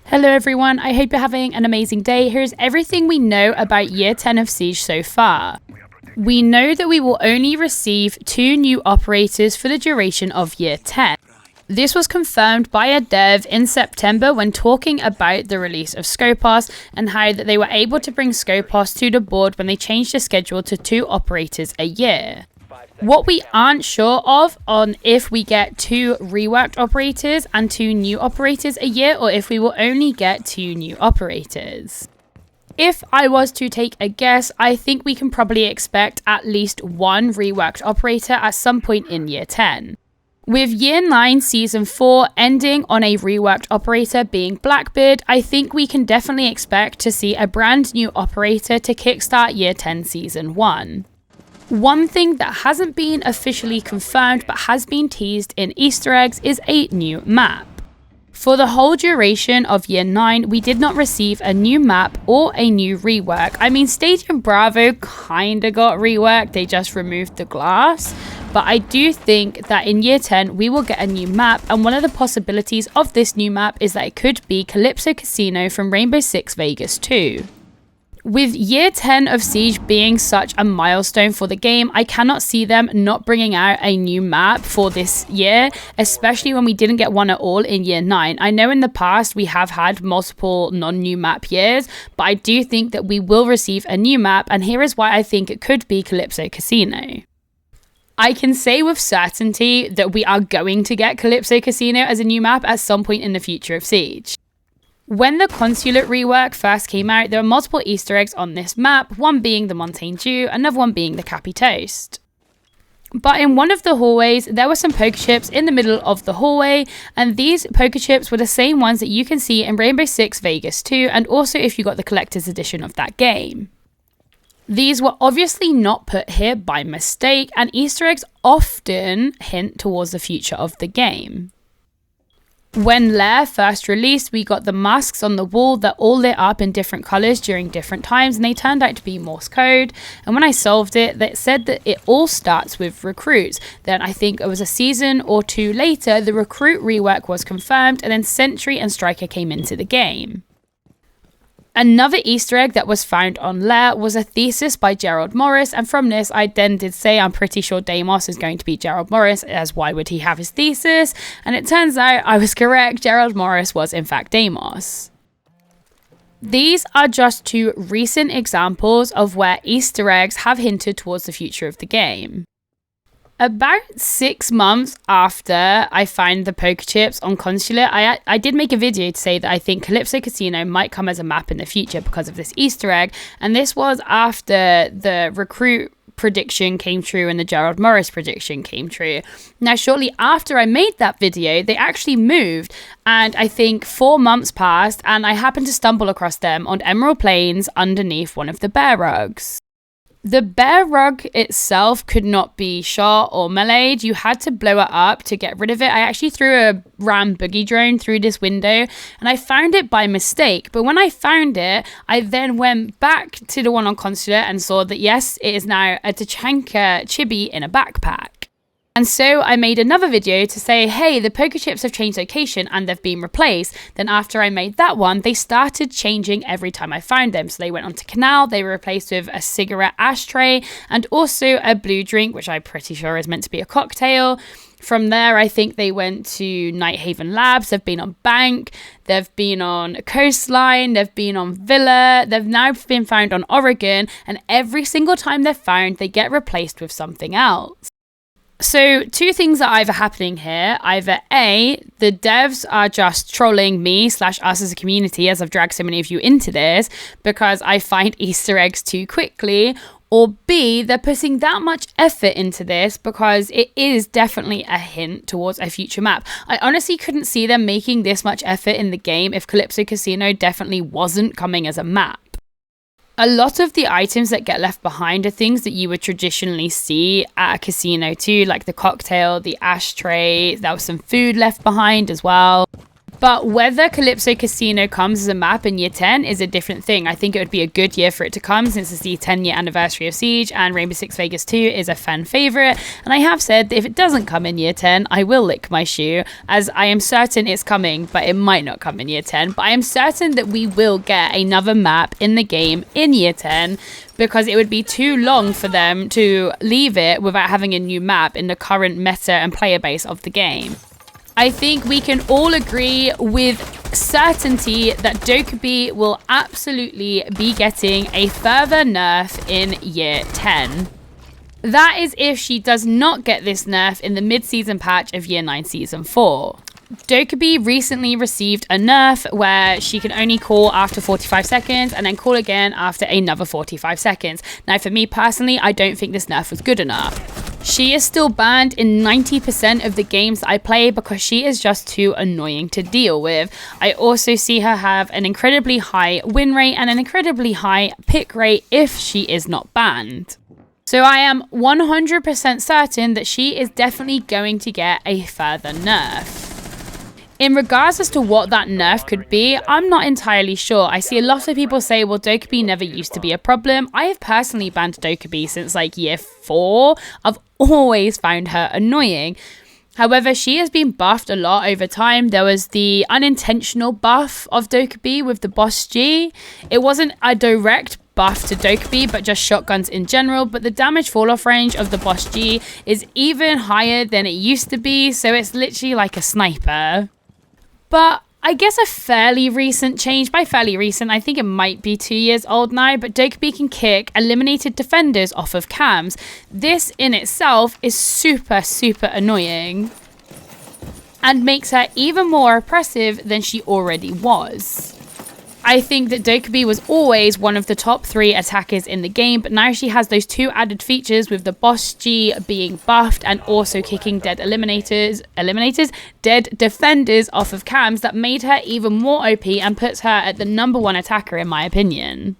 Hello everyone, I hope you're having an amazing day. Here's everything we know about Year 10 of Siege so far. We know that we will only receive 2 new operators for the duration of Year 10. This was confirmed by a dev in September when talking about the release of Scopos and how that they were able to bring Scopos to the board when they changed the schedule to 2 operators a year. What we aren't sure of on if we get 2 reworked operators and 2 new operators a year, or if we will only get 2 new operators. If I was to take a guess, I think we can probably expect at least 1 reworked operator at some point in Year 10. With Year 9 Season 4 ending on a reworked operator being Blackbeard, I think we can definitely expect to see a brand new operator to kickstart Year 10 Season 1. One thing that hasn't been officially confirmed but has been teased in Easter eggs is a new map. For the whole duration of Year 9, we did not receive a new map or a new rework. I mean, Stadium Bravo kinda got reworked, they just removed the glass. But I do think that in Year 10, we will get a new map, and one of the possibilities of this new map is that it could be Calypso Casino from Rainbow Six Vegas 2. With Year 10 of Siege being such a milestone for the game, I cannot see them not bringing out a new map for this year, especially when we didn't get one at all in Year 9. I know in the past we have had multiple non-new map years, but I do think that we will receive a new map, and here is why I think it could be Calypso Casino. I can say with certainty that we are going to get Calypso Casino as a new map at some point in the future of Siege. When the Consulate rework first came out, there were multiple Easter eggs on this map, one being the Montaigne Dew, another one being the Cappy Toast. But in one of the hallways, there were some poker chips in the middle of the hallway, and these poker chips were the same ones that you can see in Rainbow Six Vegas 2, and also if you got the collector's edition of that game. These were obviously not put here by mistake, and Easter eggs often hint towards the future of the game. When Lair first released, we got the masks on the wall that all lit up in different colours during different times, and they turned out to be Morse code. And when I solved it, it said that it all starts with recruits. Then I think it was a season or 2 later, the recruit rework was confirmed, and then Sentry and Striker came into the game. Another Easter egg that was found on Lair was a thesis by Gerald Morris, and from this I then did say I'm pretty sure Deimos is going to be Gerald Morris, as why would he have his thesis? And it turns out I was correct, Gerald Morris was in fact Deimos. These are just 2 recent examples of where Easter eggs have hinted towards the future of the game. About 6 months after I found the poker chips on Consulate, I did make a video to say that I think Calypso Casino might come as a map in the future because of this Easter egg, and this was after the recruit prediction came true and the Gerald Morris prediction came true. Now, shortly after I made that video, they actually moved, and I think 4 months passed, and I happened to stumble across them on Emerald Plains underneath one of the bear rugs. The bear rug itself could not be shot or meleeed. You had to blow it up to get rid of it. I actually threw a RAM boogie drone through this window, and I found it by mistake. But when I found it, I then went back to the one on Consulate and saw that yes, it is now a Tachanka chibi in a backpack. And so I made another video to say, hey, the poker chips have changed location and they've been replaced. Then after I made that one, they started changing every time I found them. So they went onto Canal, they were replaced with a cigarette ashtray and also a blue drink, which I'm pretty sure is meant to be a cocktail. From there, I think they went to Night Haven Labs, they've been on Bank, they've been on Coastline, they've been on Villa, they've now been found on Oregon, and every single time they're found, they get replaced with something else. So 2 things are either happening here. Either A, the devs are just trolling me / us as a community, as I've dragged so many of you into this, because I find Easter eggs too quickly, or B, they're putting that much effort into this because it is definitely a hint towards a future map. I honestly couldn't see them making this much effort in the game if Calypso Casino definitely wasn't coming as a map. A lot of the items that get left behind are things that you would traditionally see at a casino too, like the cocktail, the ashtray, there was some food left behind as well. But whether Calypso Casino comes as a map in year 10 is a different thing. I think it would be a good year for it to come since it's the 10-year anniversary of Siege, and Rainbow Six Vegas 2 is a fan favorite. And I have said that if it doesn't come in year 10, I will lick my shoe, as I am certain it's coming, but it might not come in year 10. But I am certain that we will get another map in the game in year 10, because it would be too long for them to leave it without having a new map in the current meta and player base of the game. I think we can all agree with certainty that Dokkaebi will absolutely be getting a further nerf in year 10. That is if she does not get this nerf in the mid-season patch of year 9 season 4. Dokkaebi recently received a nerf where she can only call after 45 seconds and then call again after another 45 seconds. Now, for me personally, I don't think this nerf was good enough. She is still banned in 90% of the games that I play because she is just too annoying to deal with. I also see her have an incredibly high win rate and an incredibly high pick rate if she is not banned. So I am 100% certain that she is definitely going to get a further nerf. In regards as to what that nerf could be, I'm not entirely sure. I see a lot of people say, well, Dokkaebi never used to be a problem. I have personally banned Dokkaebi since like year 4. I've always found her annoying. However, she has been buffed a lot over time. There was the unintentional buff of Dokkaebi with the Boss G. It wasn't a direct buff to Dokkaebi, but just shotguns in general. But the damage fall-off range of the Boss G is even higher than it used to be. So it's literally like a sniper. But I guess a fairly recent change, by fairly recent, I think it might be 2 years old now, but Dokkaebi can kick eliminated defenders off of cams. This in itself is super, super annoying and makes her even more oppressive than she already was. I think that Dokkaebi was always one of the top 3 attackers in the game, but now she has those 2 added features with the Boss G being buffed and also kicking dead dead defenders off of cams that made her even more OP and puts her at the #1 attacker in my opinion.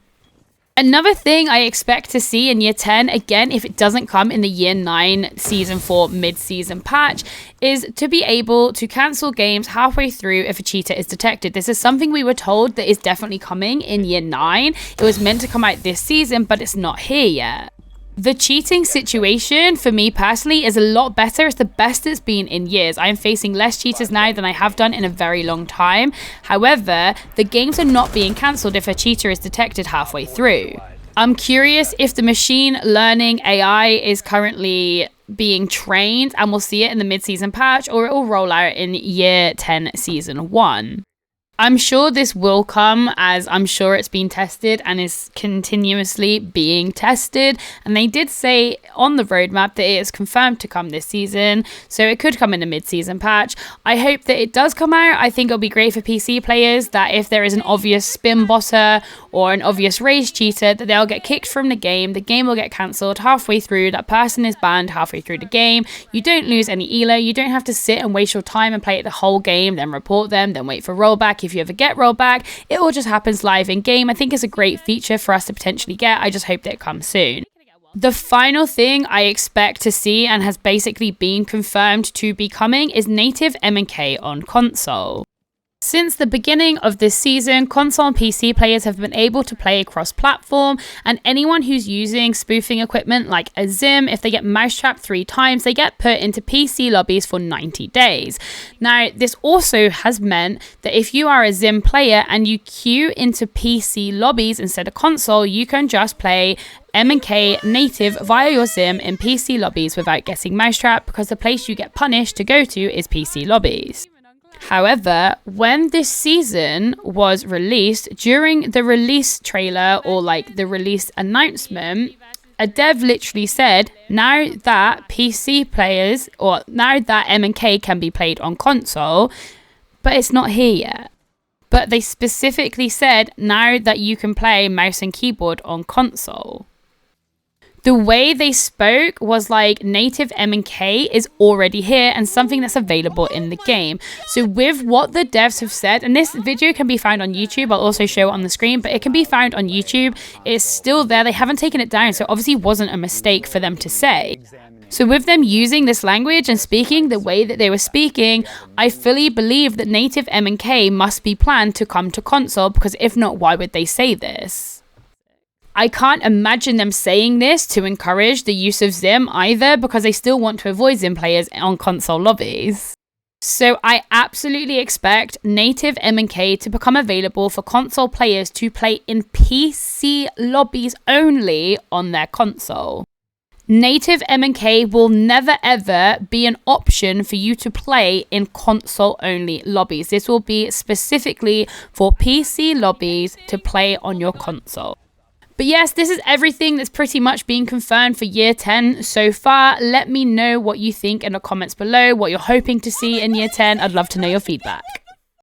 Another thing I expect to see in year 10, again, if it doesn't come in the year 9 season 4 mid-season patch, is to be able to cancel games halfway through if a cheater is detected. This is something we were told that is definitely coming in year 9. It was meant to come out this season, but it's not here yet. The cheating situation, for me personally, is a lot better. It's the best it's been in years. I am facing less cheaters now than I have done in a very long time. However, the games are not being cancelled if a cheater is detected halfway through. I'm curious if the machine learning AI is currently being trained and we'll see it in the mid-season patch, or it will roll out in year 10 season 1. I'm sure this will come, as I'm sure it's been tested and is continuously being tested. And they did say on the roadmap that it is confirmed to come this season, so it could come in a mid-season patch. I hope that it does come out. I think it'll be great for PC players, that if there is an obvious spin bosser or an obvious rage cheater, that they'll get kicked from the game will get cancelled halfway through, that person is banned halfway through the game. You don't lose any elo, you don't have to sit and waste your time and play it the whole game, then report them, then wait for rollback. If you ever get rollback, it all just happens live in game. I think it's a great feature for us to potentially get. I just hope that it comes soon. The final thing I expect to see, and has basically been confirmed to be coming, is native MNK on console. Since the beginning of this season, console and PC players have been able to play cross-platform, and anyone who's using spoofing equipment like a Zim, if they get mousetrapped 3 times, they get put into PC lobbies for 90 days. Now, this also has meant that if you are a Zim player and you queue into PC lobbies instead of console, you can just play MNK native via your Zim in PC lobbies without getting mousetrapped, because the place you get punished to go to is PC lobbies. However, when this season was released, during the release trailer, or like the release announcement, a dev literally said, now that PC players, or now that MNK can be played on console, but it's not here yet. But they specifically said, now that you can play mouse and keyboard on console. The way they spoke was like native MNK is already here and something that's available in the game. So with what the devs have said, and this video can be found on YouTube, I'll also show it on the screen, but it can be found on YouTube. It's still there. They haven't taken it down. So obviously it wasn't a mistake for them to say. So with them using this language and speaking the way that they were speaking, I fully believe that native MNK must be planned to come to console, because if not, why would they say this? I can't imagine them saying this to encourage the use of Zim either, because they still want to avoid Zim players on console lobbies. So I absolutely expect native MNK to become available for console players to play in PC lobbies only on their console. Native MNK will never ever be an option for you to play in console only lobbies. This will be specifically for PC lobbies to play on your console. But yes, this is everything that's pretty much been confirmed for Year 10 so far. Let me know what you think in the comments below, what you're hoping to see in Year 10. I'd love to know your feedback.